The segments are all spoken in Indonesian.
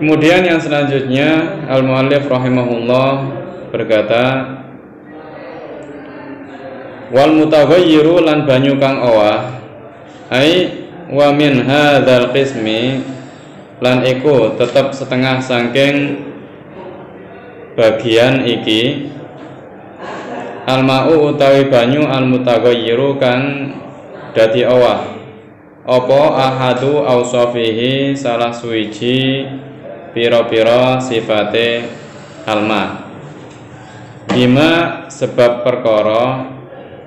Kemudian yang selanjutnya al-muallif rahimahullah berkata, wal mutaghayyiru lan banyu kang owah ai wa min hadzal qismi lan iku tetep setengah saking bagian iki al-ma'u utawi banyu al-mutaghayyiru kang dadi owah apa ahadu ausafihi salah suwiji pira-pira sifate alma bima sebab perkara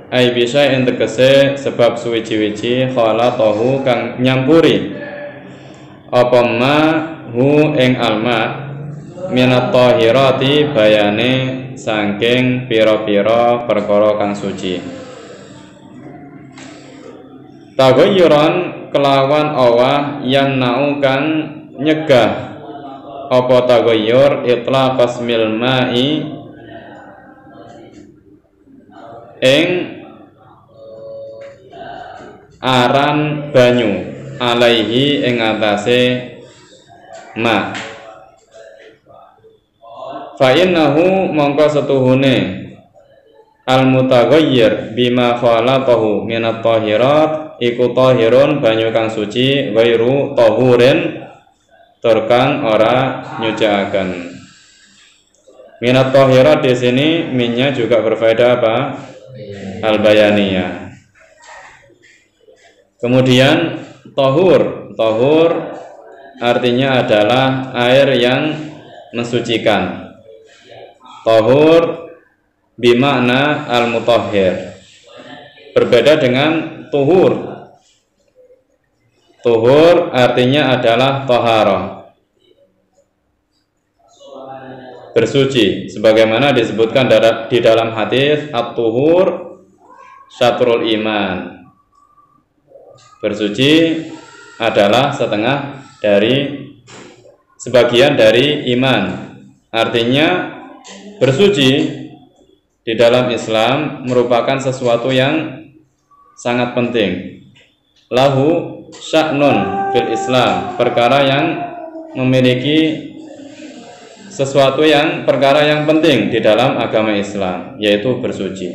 ai bisa ing tegese sebab suwiji-wiji khalatahu kang nyampuri apa ma hu ing alma minat tahirati bayane saking pira-pira perkara kang suci taghayyuran kelawan awah yang nau kang nyegah apa taghayyur itlaqas mil ma'i ing aran banyu alaihi ing atase ma fa innahu mongko setuhune al mutaghayyir bima khalaqahu minat tahirat iku tahirun banyu kang suci ghairu tahurin turkang ora nyuciaken. Minat tahirat di sini minnya juga berfaedah apa? Al-bayaniyah. Kemudian tahur artinya adalah air yang mensucikan. Tahur bimakna al-mutahhir. Berbeda dengan tuhur. Tuhur artinya adalah taharah, bersuci, sebagaimana disebutkan di dalam hadis at-tuhur syatrul iman. Bersuci adalah sebagian dari iman. Artinya bersuci di dalam Islam merupakan sesuatu yang sangat penting. Lahu sya'nun fil Islam, perkara yang memiliki perkara yang penting di dalam agama Islam, yaitu bersuci.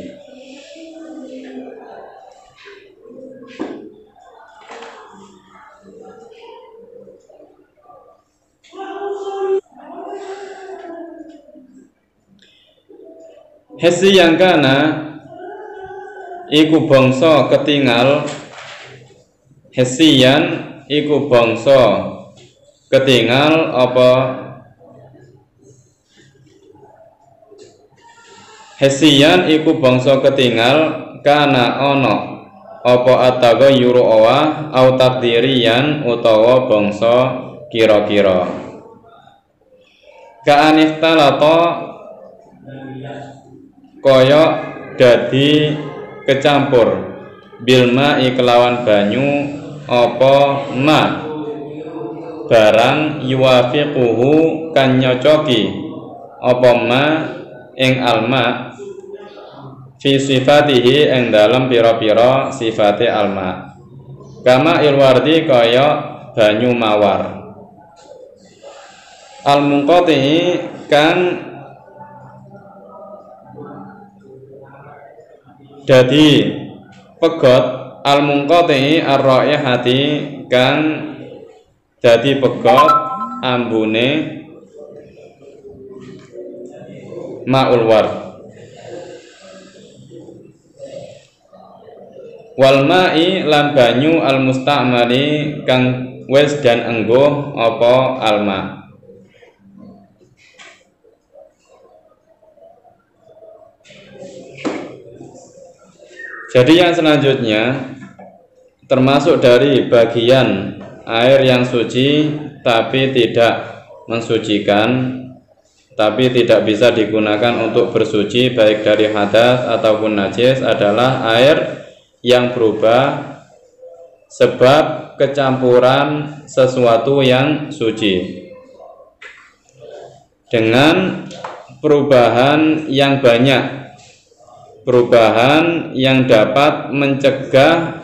Hesi yang kana iku bangsa ketinggal. Hesiyan iku bangsa ketinggal apa? Hesiyan iku bangsa ketinggal kana ono apa ataghayyuru awah au taqdiriyan utawa bangsa kira-kira. Ka'aniftalata kaya dadi kecampur bilma kelawan banyu apa ma barang yuwafiquhu kan nyocoki apa ma ing alma fi sifatihi ing dalam pira-pira sifate alma kama ilwardi kaya banyu mawar al-munqati kan dadi pegot al-munqati ar-raihati kang dadi pegot ambune ma'ul ward wal ma'i lan banyu al-musta'mali kang wis dan engguh apa alma. Jadi yang selanjutnya termasuk dari bagian air yang suci tapi tidak mensucikan, tapi tidak bisa digunakan untuk bersuci baik dari hadas ataupun najis adalah air yang berubah sebab kecampuran sesuatu yang suci dengan perubahan yang banyak, perubahan yang dapat mencegah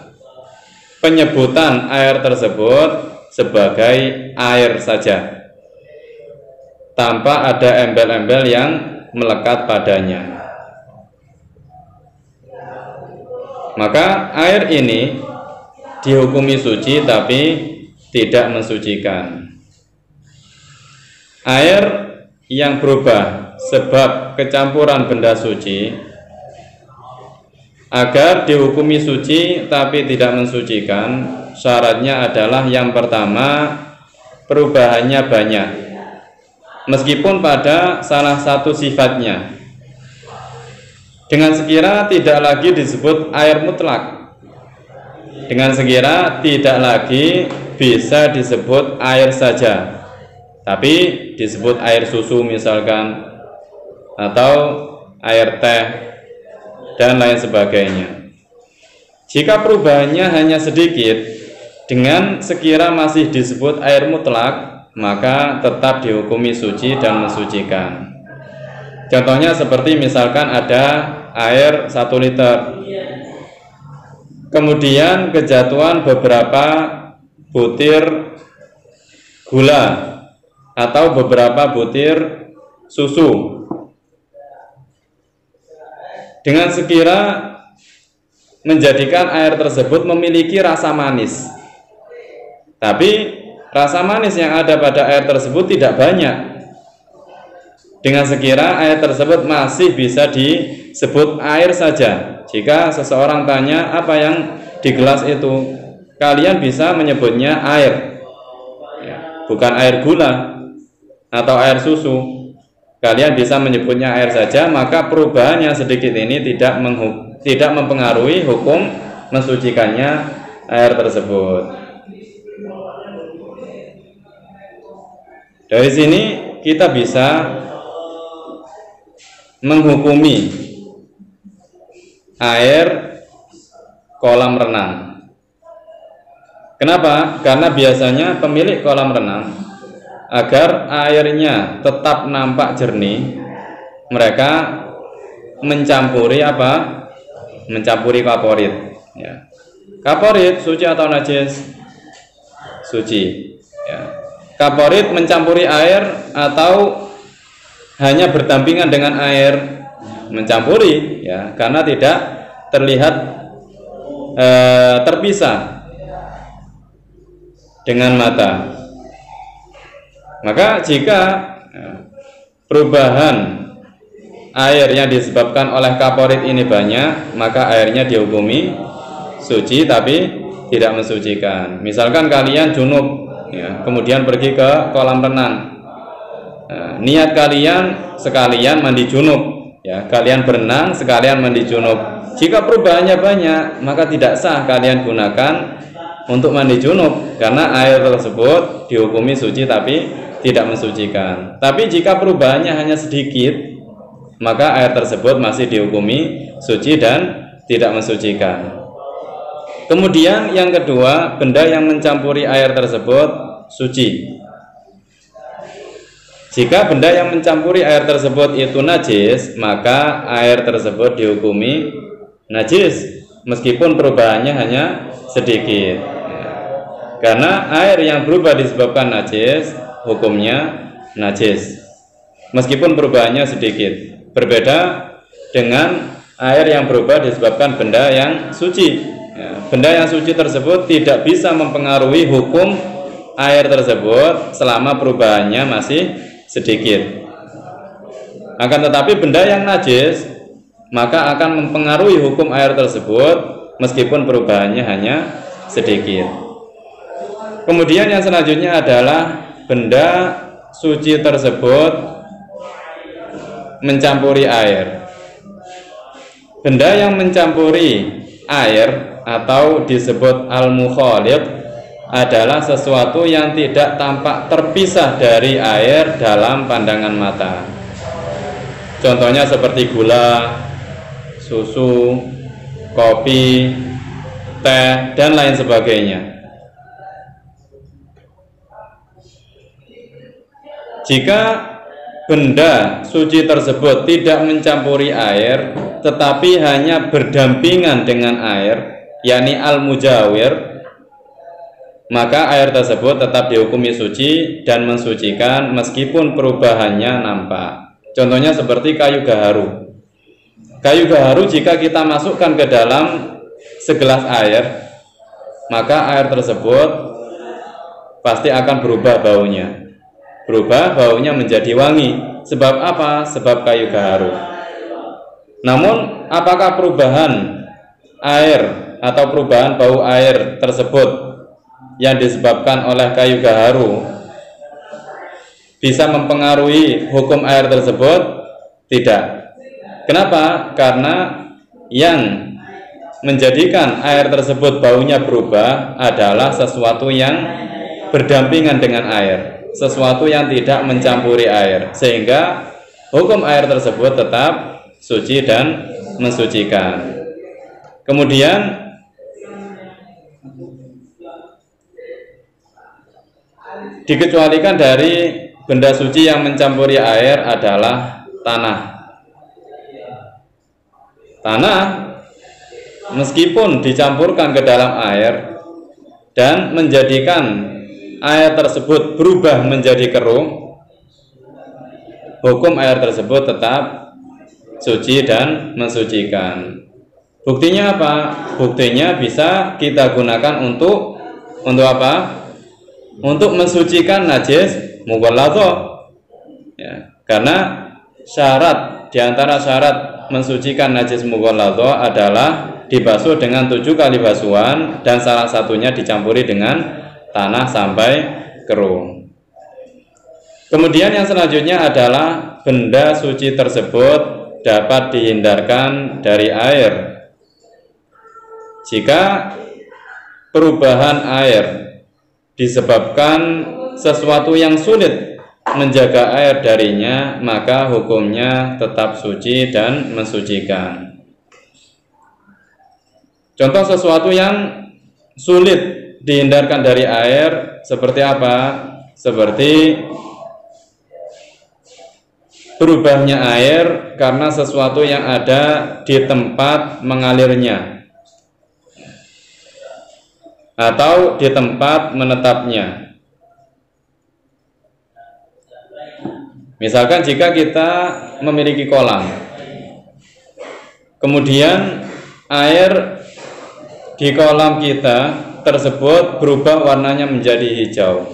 penyebutan air tersebut sebagai air saja. tanpa ada embel-embel yang melekat padanya. Maka air ini dihukumi suci tapi tidak mensucikan. Air yang berubah sebab kecampuran benda suci, agar dihukumi suci tapi tidak mensucikan, syaratnya adalah yang pertama, perubahannya banyak meskipun pada salah satu sifatnya, dengan sekira tidak lagi disebut air mutlak, dengan sekira tidak lagi bisa disebut air saja, tapi disebut air susu misalkan, atau air teh dan lain sebagainya. Jika perubahannya hanya sedikit, dengan sekira masih disebut air mutlak, maka tetap dihukumi suci dan mensucikan. Contohnya seperti misalkan ada air 1 liter, kemudian kejatuhan beberapa butir gula atau beberapa butir susu, dengan sekira menjadikan air tersebut memiliki rasa manis, tapi rasa manis yang ada pada air tersebut tidak banyak, dengan sekira air tersebut masih bisa disebut air saja. Jika seseorang tanya apa yang di gelas itu, kalian bisa menyebutnya air, bukan air gula atau air susu, kalian bisa menyebutnya air saja. Maka perubahan yang sedikit ini tidak mempengaruhi hukum mensucikannya air tersebut. Dari sini kita bisa menghukumi air kolam renang. Kenapa? Karena biasanya pemilik kolam renang, agar airnya tetap nampak jernih, mereka mencampuri apa? Mencampuri kaporit. Ya. Kaporit suci atau najis? Suci. Ya. Kaporit mencampuri air atau hanya berdampingan dengan air? Mencampuri, ya, karena tidak terlihat terpisah dengan mata. Maka jika perubahan air yang disebabkan oleh kaporit ini banyak, maka airnya dihukumi suci tapi tidak mensucikan. Misalkan kalian junub, ya, kemudian pergi ke kolam renang, niat kalian sekalian mandi junub, ya, kalian berenang sekalian mandi junub. Jika perubahannya banyak, maka tidak sah kalian gunakan untuk mandi junub, karena air tersebut dihukumi suci tapi tidak mensucikan. Tapi jika perubahannya hanya sedikit, maka air tersebut masih dihukumi suci dan tidak mensucikan. Kemudian yang kedua, benda yang mencampuri air tersebut suci. Jika benda yang mencampuri air tersebut itu najis, maka air tersebut dihukumi najis meskipun perubahannya hanya sedikit. Karena air yang berubah disebabkan najis, hukumnya najis meskipun perubahannya sedikit. Berbeda dengan air yang berubah disebabkan benda yang suci. Benda yang suci tersebut tidak bisa mempengaruhi hukum air tersebut selama perubahannya masih sedikit. Akan tetapi benda yang najis maka akan mempengaruhi hukum air tersebut meskipun perubahannya hanya sedikit. Kemudian yang selanjutnya adalah benda suci tersebut mencampuri air. Benda yang mencampuri air atau disebut al-mukhalid adalah sesuatu yang tidak tampak terpisah dari air dalam pandangan mata. Contohnya seperti gula, susu, kopi, teh, dan lain sebagainya. Jika benda suci tersebut tidak mencampuri air, tetapi hanya berdampingan dengan air, yakni al-mujawir, maka air tersebut tetap dihukumi suci dan mensucikan meskipun perubahannya nampak. Contohnya seperti kayu gaharu. Kayu gaharu jika kita masukkan ke dalam segelas air, maka air tersebut pasti akan berubah baunya. Berubah baunya menjadi wangi. Sebab apa? Sebab kayu gaharu. Namun apakah perubahan air atau perubahan bau air tersebut yang disebabkan oleh kayu gaharu bisa mempengaruhi hukum air tersebut? Tidak. Kenapa? Karena yang menjadikan air tersebut baunya berubah adalah sesuatu yang berdampingan dengan air, sesuatu yang tidak mencampuri air, sehingga hukum air tersebut tetap suci dan mensucikan. Kemudian dikecualikan dari benda suci yang mencampuri air adalah tanah. Tanah meskipun dicampurkan ke dalam air dan menjadikan air tersebut berubah menjadi keruh, hukum air tersebut tetap suci dan mensucikan. Buktinya apa? Buktinya bisa kita gunakan untuk apa? Untuk mensucikan najis mughalladhah. Ya, karena syarat diantara syarat mensucikan najis mughalladhah adalah dibasuh dengan 7 kali basuhan dan salah satunya dicampuri dengan tanah sampai keruh. Kemudian yang selanjutnya adalah benda suci tersebut dapat dihindarkan dari air. Jika perubahan air disebabkan sesuatu yang sulit menjaga air darinya, maka hukumnya tetap suci dan mensucikan. Contoh sesuatu yang sulit dihindarkan dari air seperti apa? Seperti berubahnya air karena sesuatu yang ada di tempat mengalirnya atau di tempat menetapnya. Misalkan jika kita memiliki kolam, kemudian air di kolam kita tersebut berubah warnanya menjadi hijau,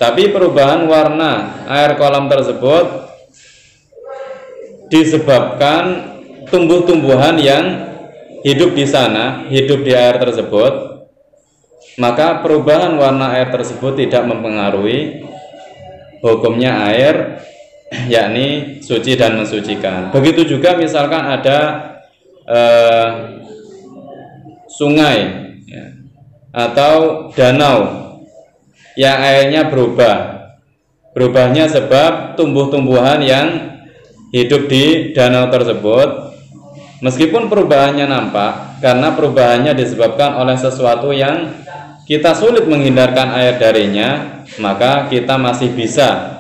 tapi perubahan warna air kolam tersebut disebabkan tumbuh-tumbuhan yang hidup di sana, hidup di air tersebut, maka perubahan warna air tersebut tidak mempengaruhi hukumnya air, yakni suci dan mensucikan. Begitu juga misalkan ada sungai ya, atau danau yang airnya berubahnya sebab tumbuh-tumbuhan yang hidup di danau tersebut, meskipun perubahannya nampak, karena perubahannya disebabkan oleh sesuatu yang kita sulit menghindarkan air darinya, maka kita masih bisa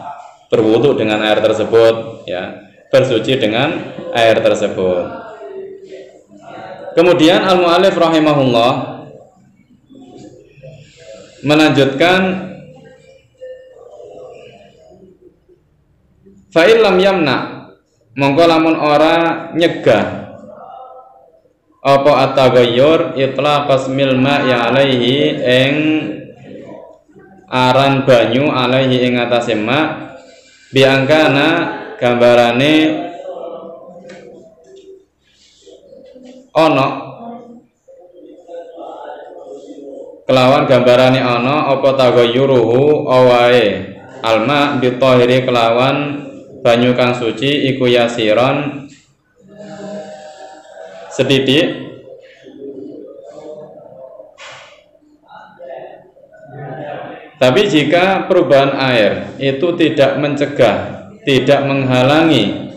berwudu dengan air tersebut, ya, bersuci dengan air tersebut. Kemudian al-mu'allif rahimahullah melanjutkan, fa'il lam yamna, mongko lamun ora nyegah apa at-taghayyur itlaq qasmil ma'i alaihi ing aran banyu alaihi ing atase ma biangkana gambarane ana kelawan gambarane ana apa taghayyuruhu awae alma bitahiri kelawan banyu kang suci iku yasiron sedikit, tapi jika perubahan air itu tidak mencegah, tidak menghalangi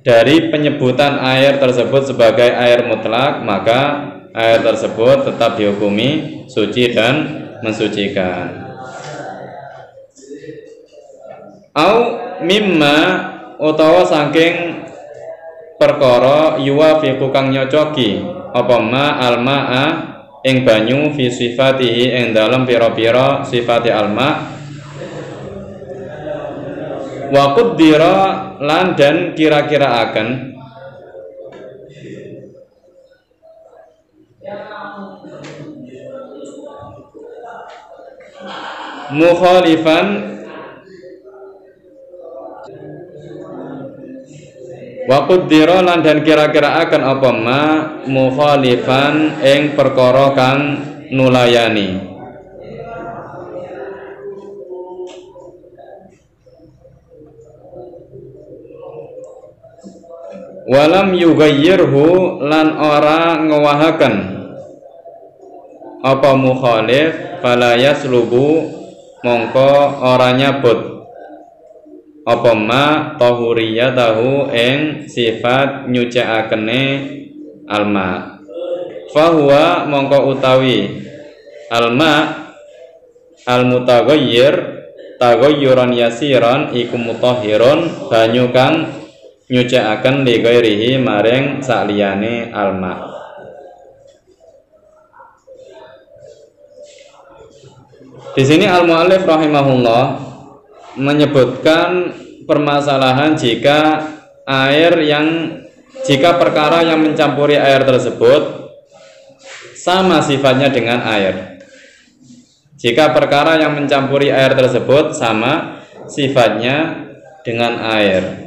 dari penyebutan air tersebut sebagai air mutlak, maka air tersebut tetap dihukumi suci dan mensucikan. Au mimma utawa saking perkara yuwafiqu kang nyocoki apa ma almaa ing banyu fi sifatihi ing dalam pira-pira sifati alma wa qaddira lan dan kira-kira akan mukhalifan wa qaddira lan dan kira-kira akan apa ma mukhalifan ing perkara kang nulayani walam yughayyirhu lan ora ngewahaken apa mukhalif fala yaslubu mongko ora nyabut apa ma tahuriyatahu ing sifat nyucikakene alma fahuwa mongko utawi alma almutaghayyir taghayyuran yasiran iku mutahhirun banyu kang nyucikaken li ghairihi maring sakliyane alma. Di sini al-muallif rahimahullah menyebutkan permasalahan jika perkara yang mencampuri air tersebut sama sifatnya dengan air. Jika perkara yang mencampuri air tersebut sama sifatnya dengan air,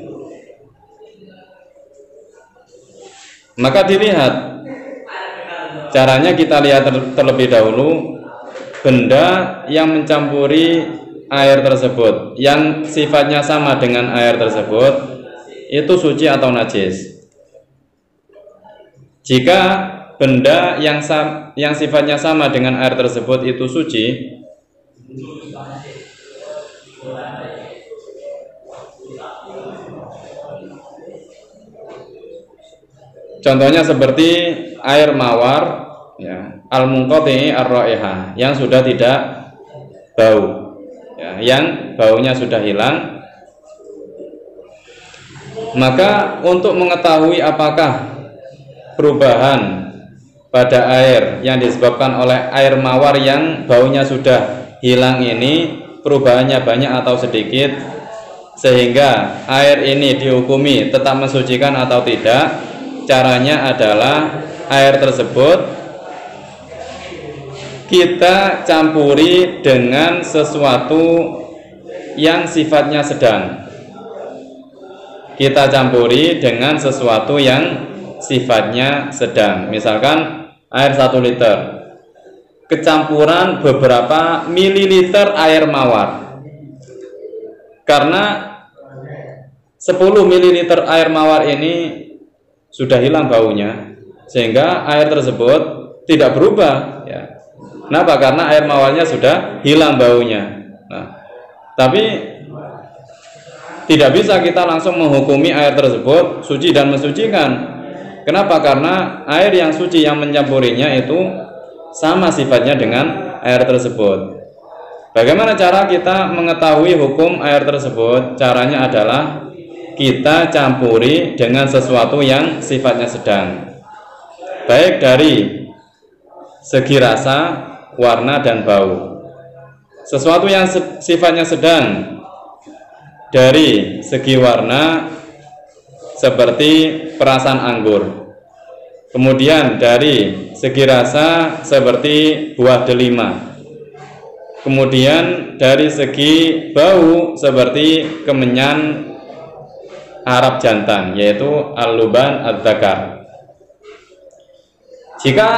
maka dilihat caranya. Kita lihat terlebih dahulu benda yang mencampuri air tersebut yang sifatnya sama dengan air tersebut itu suci atau najis. Jika benda yang sifatnya sama dengan air tersebut itu suci, contohnya seperti air mawar ya, al-munqati ar-raihah yang sudah tidak bau ya, yang baunya sudah hilang, maka untuk mengetahui apakah perubahan pada air yang disebabkan oleh air mawar yang baunya sudah hilang ini perubahannya banyak atau sedikit sehingga air ini dihukumi tetap mensucikan atau tidak, caranya adalah air tersebut kita campuri dengan sesuatu yang sifatnya sedang. Kita campuri dengan sesuatu yang sifatnya sedang. Misalkan air 1 liter kecampuran beberapa mililiter air mawar. Karena 10 mililiter air mawar ini sudah hilang baunya, sehingga air tersebut tidak berubah ya. Kenapa? Karena air mawarnya sudah hilang baunya. Nah, tapi tidak bisa kita langsung menghukumi air tersebut suci dan mensucikan. Kenapa? Karena air yang suci yang mencampurinya itu sama sifatnya dengan air tersebut. Bagaimana cara kita mengetahui hukum air tersebut? Caranya adalah kita campuri dengan sesuatu yang sifatnya sedang, baik dari segi rasa, warna, dan bau. Sesuatu yang sifatnya sedang dari segi warna seperti perasan anggur, kemudian dari segi rasa seperti buah delima, kemudian dari segi bau seperti kemenyan Arab jantan, yaitu al-luban ad-dzakar. Jika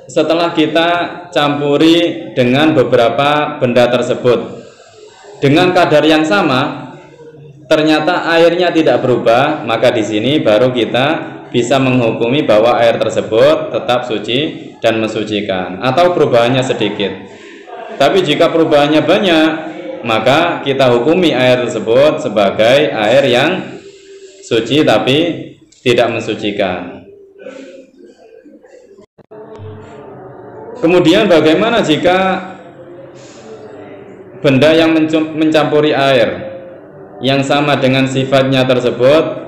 setelah kita campuri dengan beberapa benda tersebut dengan kadar yang sama, ternyata airnya tidak berubah, maka di sini baru kita bisa menghukumi bahwa air tersebut tetap suci dan mensucikan, atau perubahannya sedikit. Tapi jika perubahannya banyak, maka kita hukumi air tersebut sebagai air yang suci tapi tidak mensucikan. Kemudian bagaimana jika benda yang mencampuri air yang sama dengan sifatnya tersebut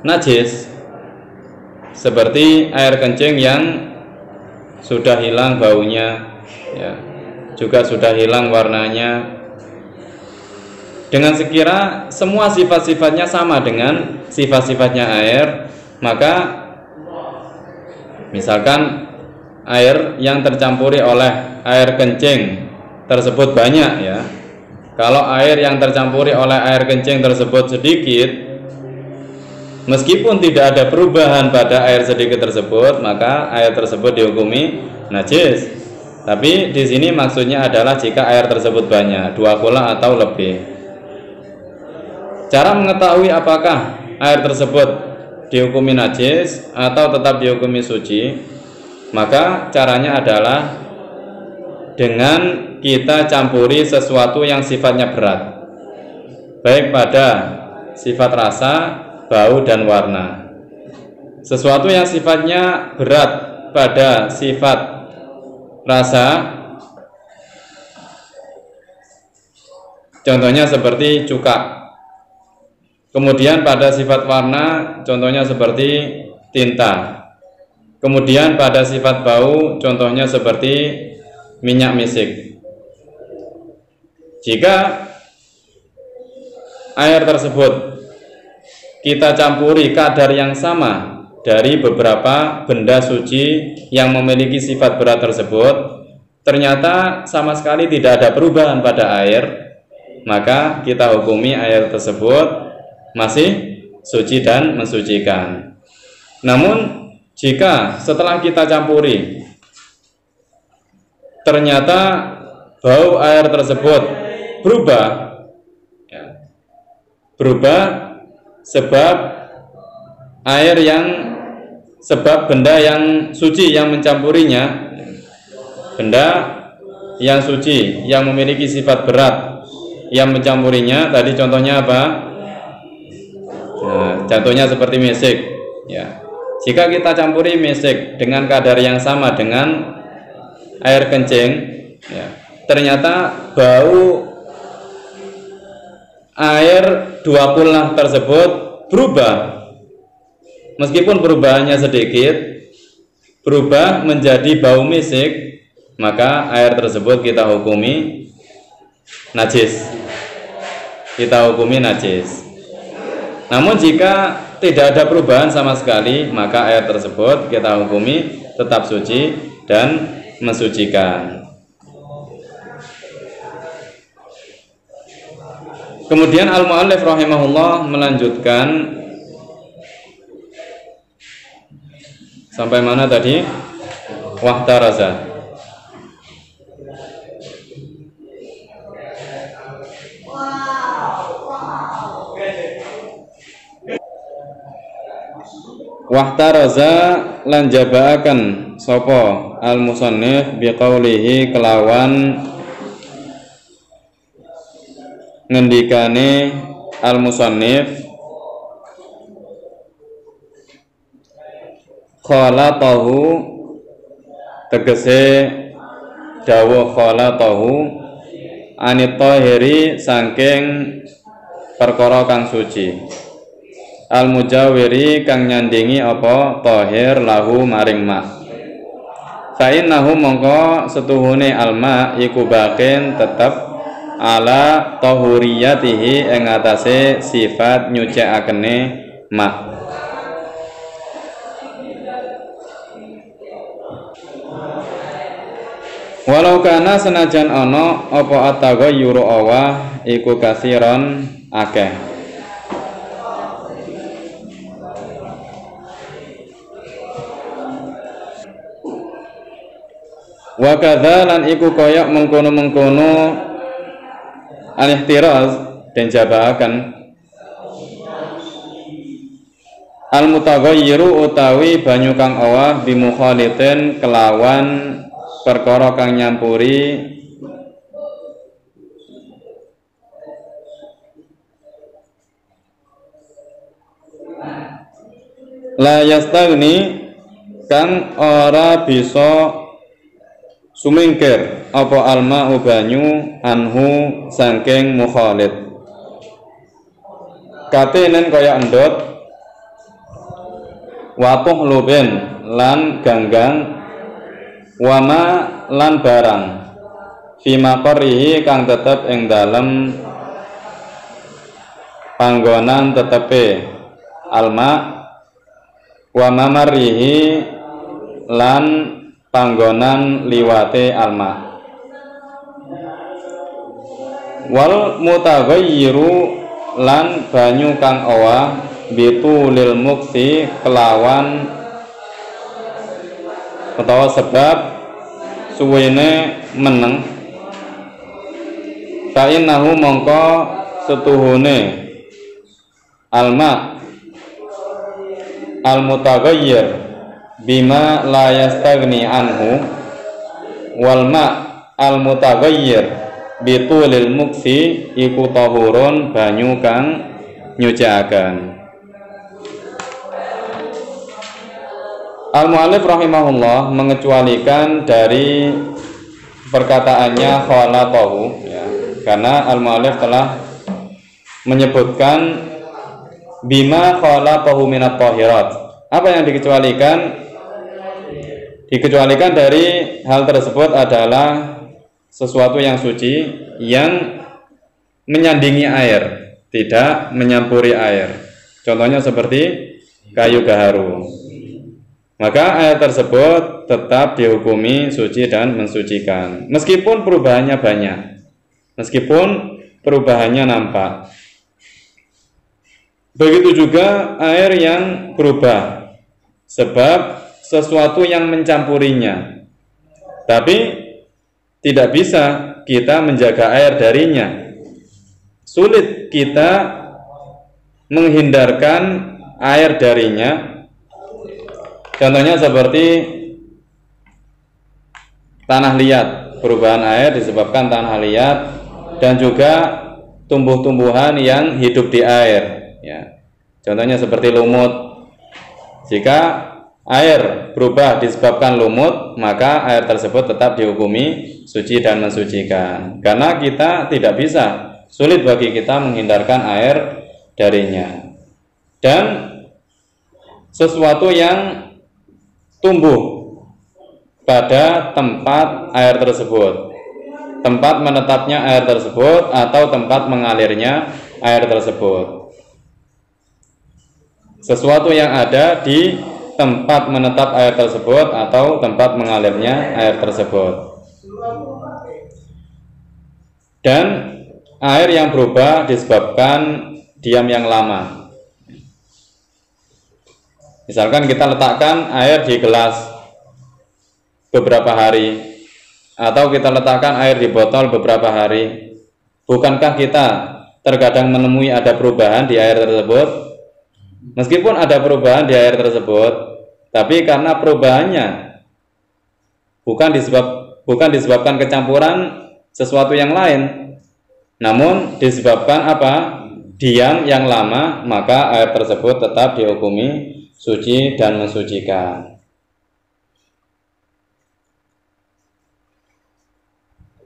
najis, seperti air kencing yang sudah hilang baunya, ya, juga sudah hilang warnanya. Dengan sekira semua sifat-sifatnya sama dengan sifat-sifatnya air, maka misalkan air yang tercampuri oleh air kencing tersebut banyak, ya. Kalau air yang tercampuri oleh air kencing tersebut sedikit, meskipun tidak ada perubahan pada air sedikit tersebut, maka air tersebut dihukumi najis. Tapi di sini maksudnya adalah jika air tersebut banyak, 2 kula atau lebih. Cara mengetahui apakah air tersebut dihukumi najis atau tetap dihukumi suci, maka caranya adalah dengan kita campuri sesuatu yang sifatnya berat, baik pada sifat rasa, bau, dan warna. Sesuatu yang sifatnya berat pada sifat rasa, contohnya seperti cuka. Kemudian pada sifat warna, contohnya seperti tinta. Kemudian pada sifat bau, contohnya seperti minyak misik. Jika air tersebut kita campuri kadar yang sama dari beberapa benda suci yang memiliki sifat berat tersebut, ternyata sama sekali tidak ada perubahan pada air, maka kita hukumi air tersebut masih suci dan mensucikan. Namun jika setelah kita campuri ternyata bau air tersebut berubah, ya, berubah sebab benda yang suci yang mencampurinya, benda yang suci yang memiliki sifat berat yang mencampurinya, tadi contohnya apa? Nah, contohnya seperti misik, ya. Jika kita campuri misik dengan kadar yang sama dengan air kencing, ya, ternyata bau air 2 kula tersebut berubah, meskipun perubahannya sedikit, berubah menjadi bau misik, maka air tersebut kita hukumi najis. Namun jika tidak ada perubahan sama sekali, maka air tersebut kita hukumi tetap suci dan mensucikan. Kemudian al-mu'allif rahimahullah melanjutkan sampai mana tadi? Wahtaraza. Wahtaraza lan jabaaken sapa al-musannif biqaulihi kelawan ngendikane al-musannif khalatahu, tegese dawuh khalatahu anit tahiri saking perkara kang suci, al mujawiri kang nyandingi apa tahir lahu maring ma. Fa innahu mongko setuhune alma iku bakin tetep ala tahuriyatihi ing atase sifat nyucikakene ma. Walau kana senajan ana apa ataghayyuru awah iku kasiron akeh. Wa kadza lan iku kaya mengkono-mengkono al-ihtiraz dan jabaaken al-mutaghayyiru utawi banyu kang awah bimukhalitin kelawan perkara kang nyampuri la yastaghni kang ora bisa sumingkir apa alma banyu anhu saking mukhalid katenen kaya endot watuh luben lan ganggang Wama lan barang fima qarihi kang tetep ing dalem panggonan tetepe alma wa mamarihi lan panggonan liwate alma wal mutaghayyiru lan banyu kang owah bitulil muksi kelawan utawa sebab suwene meneng fa innahu mongko setuhune alma al mutaghayyir bima la yastagni anhu wal ma al mutaghayyir bitulil muksi iku tahurun banyu kang nyuciaken. Al-Mu'allif rahimahullah mengecualikan dari perkataannya khalatahu ya, karena Al-Mu'allif telah menyebutkan bima khalatahu minat tahirat. Apa yang dikecualikan? Dikecualikan dari hal tersebut adalah sesuatu yang suci yang menyandingi air, tidak menyampuri air. Contohnya seperti kayu gaharu. Maka air tersebut tetap dihukumi suci dan mensucikan meskipun perubahannya banyak, meskipun perubahannya nampak. Begitu juga air yang berubah sebab sesuatu yang mencampurinya, tapi tidak bisa kita menjaga air darinya. Sulit kita menghindarkan air darinya. Contohnya seperti tanah liat, perubahan air disebabkan tanah liat dan juga tumbuh-tumbuhan yang hidup di air ya. Contohnya seperti lumut. Jika air berubah disebabkan lumut, maka air tersebut tetap dihukumi suci dan mensucikan, karena kita tidak bisa, sulit bagi kita menghindarkan air darinya. Dan sesuatu yang tumbuh pada tempat air tersebut, tempat menetapnya air tersebut atau tempat mengalirnya air tersebut. Sesuatu yang ada di tempat menetap air tersebut atau tempat mengalirnya air tersebut. Dan air yang berubah disebabkan diam yang lama. Misalkan kita letakkan air di gelas beberapa hari, atau kita letakkan air di botol beberapa hari. Bukankah kita terkadang menemui ada perubahan di air tersebut? Meskipun ada perubahan di air tersebut, tapi karena perubahannya bukan disebabkan kecampuran sesuatu yang lain, namun disebabkan apa? Diam yang lama, maka air tersebut tetap dihukumi suci dan mensucikan.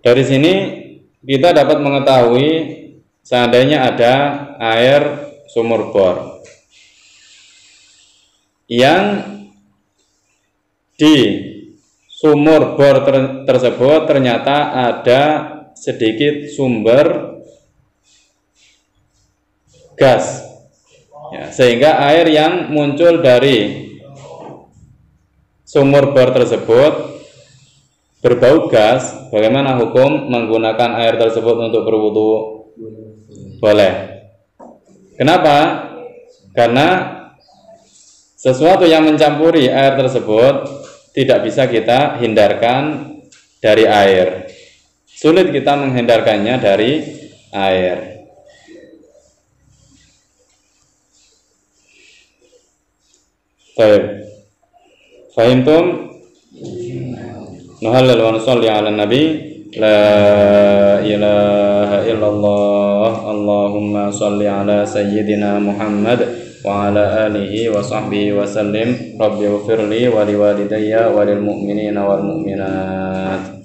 Dari sini kita dapat mengetahui seandainya ada air sumur bor yang di sumur bor tersebut ternyata ada sedikit sumber gas ya, sehingga air yang muncul dari sumur bor tersebut berbau gas. Bagaimana hukum menggunakan air tersebut untuk berwudu? Boleh. Kenapa? Karena sesuatu yang mencampuri air tersebut tidak bisa kita hindarkan dari air. Sulit kita menghindarkannya dari air. Baik. Fahimtum? Nuhallil wa nusalli ala nabi. La ilaha illallah. Allahumma salli ala sayyidina Muhammad wa ala alihi wa sahbihi wa sallim. Rabbi ufirli wa liwalidayya wa lil mu'minina wal mu'minat.